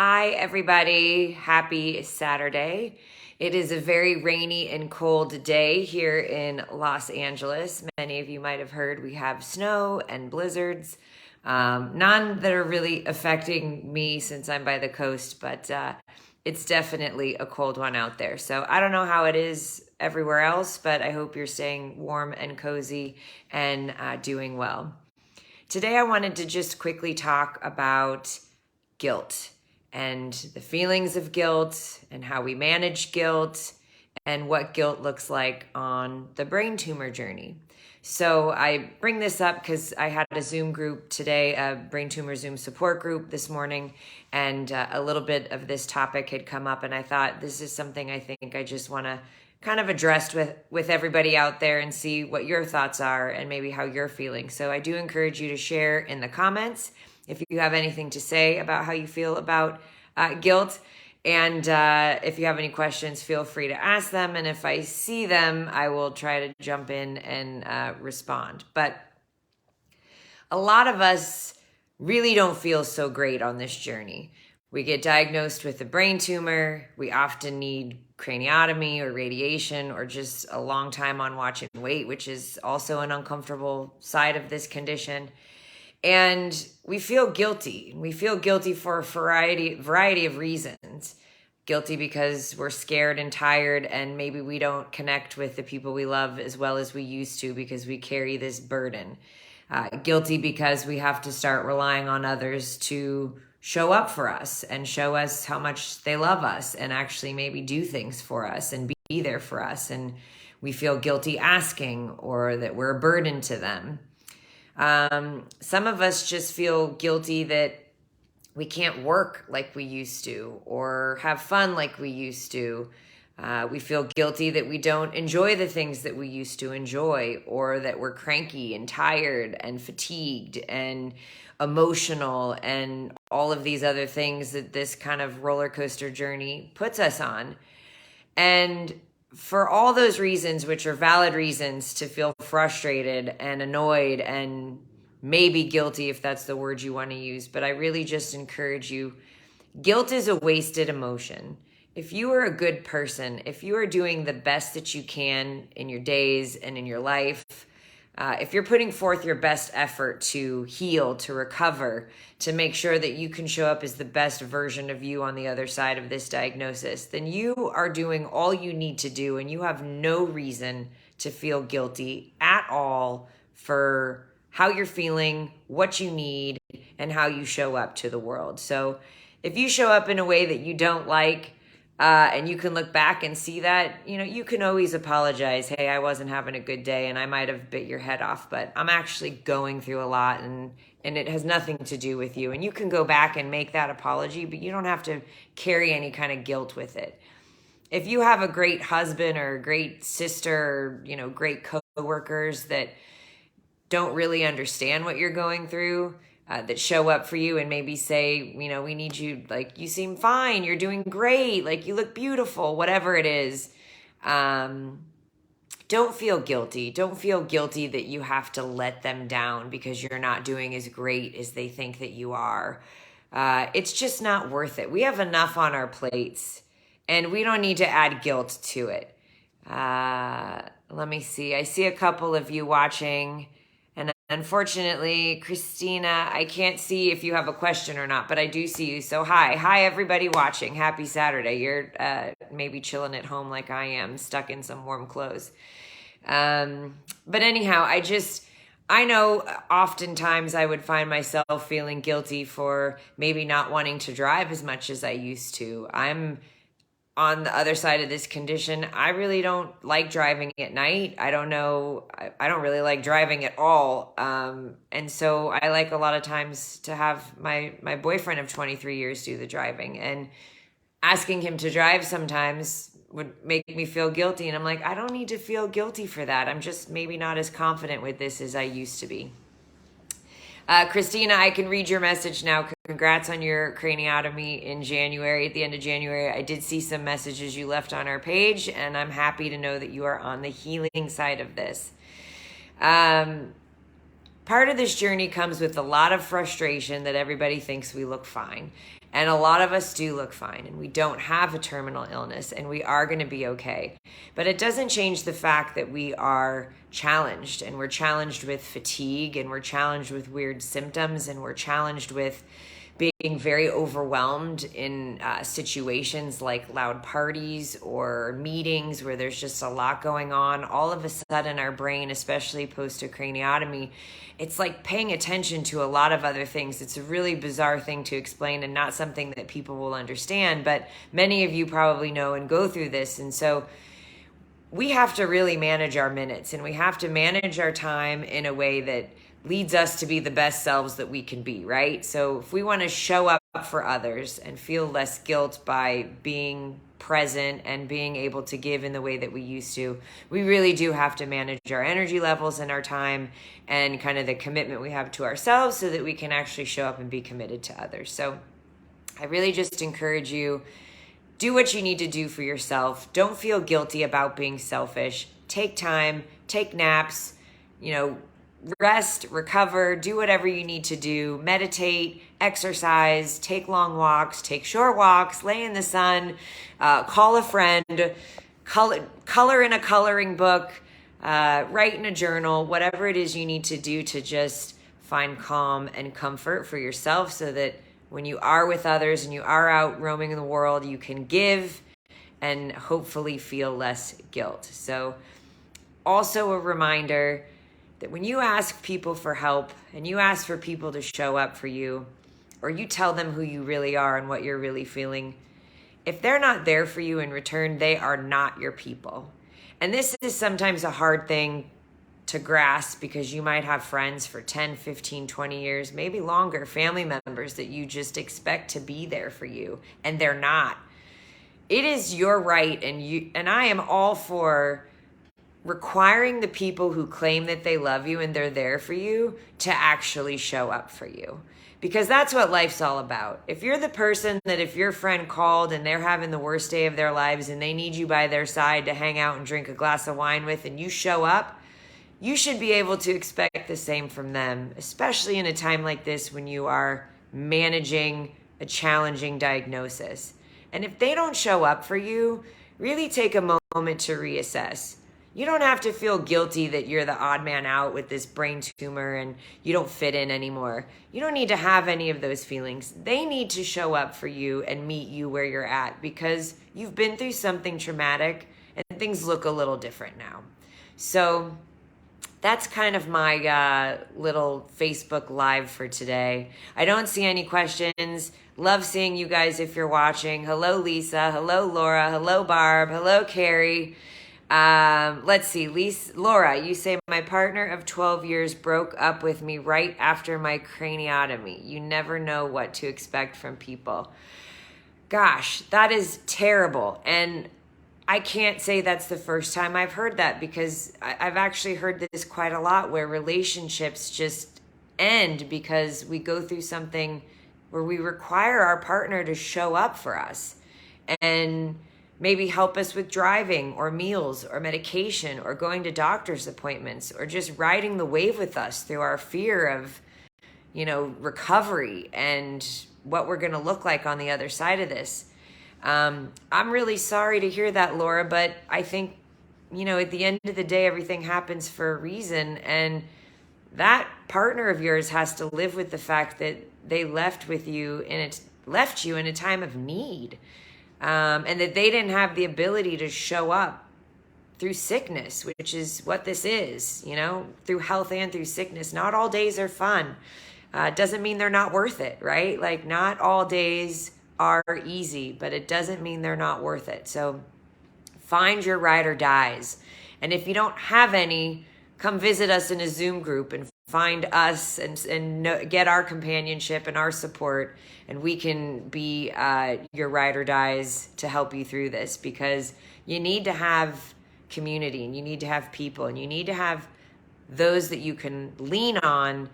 Hi, everybody. Happy Saturday. It is a very rainy and cold day here in Los Angeles. Many of you might have heard we have snow and blizzards. None that are really affecting me since I'm by the coast, but it's definitely a cold one out there. So I don't know how it is everywhere else, but I hope you're staying warm and cozy and doing well. Today, I wanted to just quickly talk about guilt and the feelings of guilt and how we manage guilt and what guilt looks like on the brain tumor journey. So I bring this up because I had a Zoom group today, a brain tumor Zoom support group this morning, and a little bit of this topic had come up, and I thought this is something I think I just want to kind of address with everybody out there and see what your thoughts are and maybe how you're feeling. So I do encourage you to share in the comments if you have anything to say about how you feel about guilt. And if you have any questions, feel free to ask them. And if I see them, I will try to jump in and respond. But a lot of us really don't feel so great on this journey. We get diagnosed with a brain tumor. We often need craniotomy or radiation or just a long time on watch and wait, which is also an uncomfortable side of this condition. And we feel guilty. We feel guilty for a variety of reasons. Guilty because we're scared and tired, and maybe we don't connect with the people we love as well as we used to because we carry this burden. Guilty because we have to start relying on others to show up for us and show us how much they love us and actually maybe do things for us and be there for us. And we feel guilty asking, or that we're a burden to them. Some of us just feel guilty that we can't work like we used to or have fun like we used to. We feel guilty that we don't enjoy the things that we used to enjoy, or that we're cranky and tired and fatigued and emotional and all of these other things that this kind of roller coaster journey puts us on. And for all those reasons, which are valid reasons to feel frustrated and annoyed and maybe guilty, if that's the word you want to use, but I really just encourage you, guilt is a wasted emotion. If you are a good person, if you are doing the best that you can in your days and in your life, if you're putting forth your best effort to heal, to recover, to make sure that you can show up as the best version of you on the other side of this diagnosis, then you are doing all you need to do, and you have no reason to feel guilty at all for how you're feeling, what you need, and how you show up to the world. So if you show up in a way that you don't like, and you can look back and see that, you can always apologize. Hey, I wasn't having a good day and I might have bit your head off, but I'm actually going through a lot, and it has nothing to do with you. And you can go back and make that apology, but you don't have to carry any kind of guilt with it. If you have a great husband or a great sister, or, great coworkers that don't really understand what you're going through, that show up for you and maybe say, we need you, like, you seem fine, you're doing great, like, you look beautiful, whatever it is. Don't feel guilty. Don't feel guilty that you have to let them down because you're not doing as great as they think that you are. It's just not worth it. We have enough on our plates, and we don't need to add guilt to it. Let me see. I see a couple of you watching. And unfortunately, Christina, I can't see if you have a question or not, but I do see you. So hi everybody watching. Happy Saturday. You're maybe chilling at home like I am, stuck in some warm clothes. But anyhow, I know oftentimes I would find myself feeling guilty for maybe not wanting to drive as much as I used to. I'm on the other side of this condition. I really don't like driving at night. I don't really like driving at all. And so I like a lot of times to have my boyfriend of 23 years do the driving, and asking him to drive sometimes would make me feel guilty. And I'm like, I don't need to feel guilty for that. I'm just maybe not as confident with this as I used to be. Christina, I can read your message now. Congrats on your craniotomy in January, at the end of January. I did see some messages you left on our page, and I'm happy to know that you are on the healing side of this. part of this journey comes with a lot of frustration that everybody thinks we look fine. And a lot of us do look fine, and we don't have a terminal illness, and we are going to be okay. But it doesn't change the fact that we are challenged, and we're challenged with fatigue, and we're challenged with weird symptoms, and we're challenged with being very overwhelmed in situations like loud parties or meetings where there's just a lot going on. All of a sudden, our brain, especially post a craniotomy, it's like paying attention to a lot of other things. It's a really bizarre thing to explain and not something that people will understand, but many of you probably know and go through this. And so we have to really manage our minutes, and we have to manage our time in a way that leads us to be the best selves that we can be, right? So if we want to show up for others and feel less guilt by being present and being able to give in the way that we used to, we really do have to manage our energy levels and our time and kind of the commitment we have to ourselves so that we can actually show up and be committed to others. So I really just encourage you, do what you need to do for yourself. Don't feel guilty about being selfish. Take time, take naps, rest, recover, do whatever you need to do, meditate, exercise, take long walks, take short walks, lay in the sun, call a friend, color in a coloring book, write in a journal, whatever it is you need to do to just find calm and comfort for yourself so that when you are with others and you are out roaming in the world, you can give and hopefully feel less guilt. So also a reminder that when you ask people for help and you ask for people to show up for you, or you tell them who you really are and what you're really feeling, if they're not there for you in return, they are not your people. And this is sometimes a hard thing to grasp because you might have friends for 10, 15, 20 years, maybe longer, family members that you just expect to be there for you, and they're not. It is your right, and I am all for requiring the people who claim that they love you and they're there for you to actually show up for you, because that's what life's all about. If you're the person that if your friend called and they're having the worst day of their lives and they need you by their side to hang out and drink a glass of wine with, and you show up, you should be able to expect the same from them, especially in a time like this when you are managing a challenging diagnosis. And if they don't show up for you, really take a moment to reassess. You don't have to feel guilty that you're the odd man out with this brain tumor and you don't fit in anymore. You don't need to have any of those feelings. They need to show up for you and meet you where you're at because you've been through something traumatic and things look a little different now. So that's kind of my little Facebook Live for today. I don't see any questions. Love seeing you guys if you're watching. Hello, Lisa. Hello, Laura. Hello, Barb. Hello, Carrie. Let's see, Laura, you say my partner of 12 years broke up with me right after my craniotomy. You never know what to expect from people. Gosh, that is terrible. And I can't say that's the first time I've heard that because I've actually heard this quite a lot where relationships just end because we go through something where we require our partner to show up for us and maybe help us with driving or meals or medication or going to doctor's appointments or just riding the wave with us through our fear of, recovery and what we're going to look like on the other side of this. I'm really sorry to hear that, Laura, but I think, at the end of the day, everything happens for a reason. And that partner of yours has to live with the fact that they left you in a time of need. And that they didn't have the ability to show up through sickness, which is what this is, through health and through sickness. Not all days are fun. Doesn't mean they're not worth it, right? Like not all days are easy, but it doesn't mean they're not worth it. So find your ride or dies. And if you don't have any, come visit us in a Zoom group and find us and get our companionship and our support, and we can be your ride or dies to help you through this, because you need to have community and you need to have people and you need to have those that you can lean on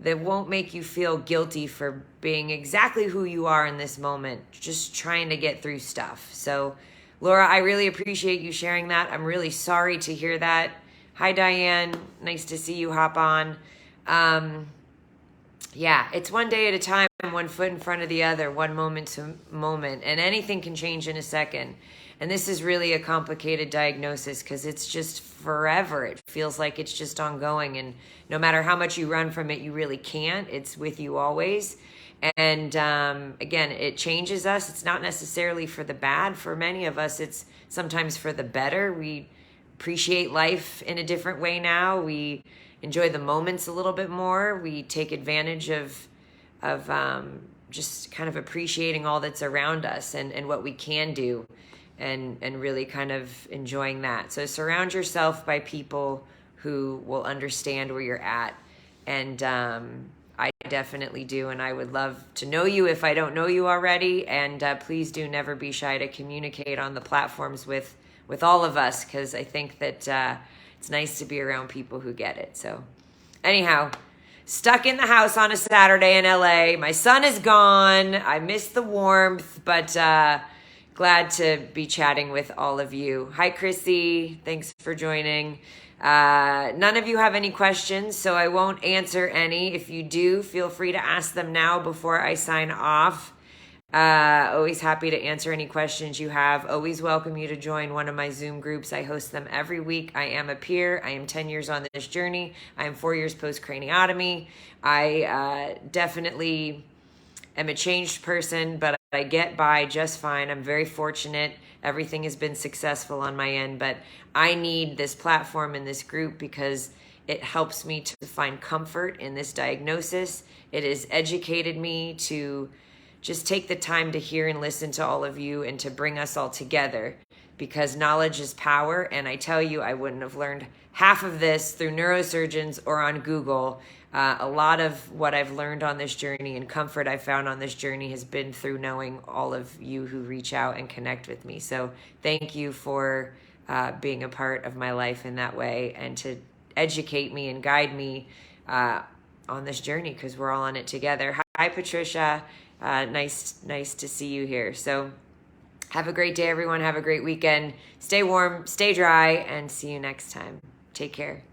that won't make you feel guilty for being exactly who you are in this moment, just trying to get through stuff. So Laura, I really appreciate you sharing that. I'm really sorry to hear that. Hi, Diane. Nice to see you hop on. Yeah, it's one day at a time, one foot in front of the other, one moment to moment, and anything can change in a second. And this is really a complicated diagnosis because it's just forever. It feels like it's just ongoing, and no matter how much you run from it, you really can't. It's with you always. And again, it changes us. It's not necessarily for the bad. For many of us, it's sometimes for the better. We appreciate life in a different way now. We enjoy the moments a little bit more. We take advantage of just kind of appreciating all that's around us and what we can do, and really kind of enjoying that. So surround yourself by people who will understand where you're at. And I definitely do, and I would love to know you if I don't know you already. And please do never be shy to communicate on the platforms with all of us, because I think that it's nice to be around people who get it. So anyhow, stuck in the house on a Saturday in LA. My son is gone. I miss the warmth, but glad to be chatting with all of you. Hi, Chrissy. Thanks for joining. None of you have any questions, so I won't answer any. If you do, feel free to ask them now before I sign off. Always happy to answer any questions you have. Always welcome you to join one of my Zoom groups. I host them every week. I am a peer. I am 10 years on this journey. I am 4 years post craniotomy. I definitely am a changed person, but I get by just fine. I'm very fortunate. Everything has been successful on my end, but I need this platform and this group because it helps me to find comfort in this diagnosis. It has educated me to just take the time to hear and listen to all of you and to bring us all together, because knowledge is power. And I tell you, I wouldn't have learned half of this through neurosurgeons or on Google. A lot of what I've learned on this journey and comfort I've found on this journey has been through knowing all of you who reach out and connect with me. So thank you for being a part of my life in that way, and to educate me and guide me on this journey, because we're all on it together. Hi, Patricia. Nice to see you here. So have a great day, everyone. Have a great weekend. Stay warm, stay dry, and see you next time. Take care.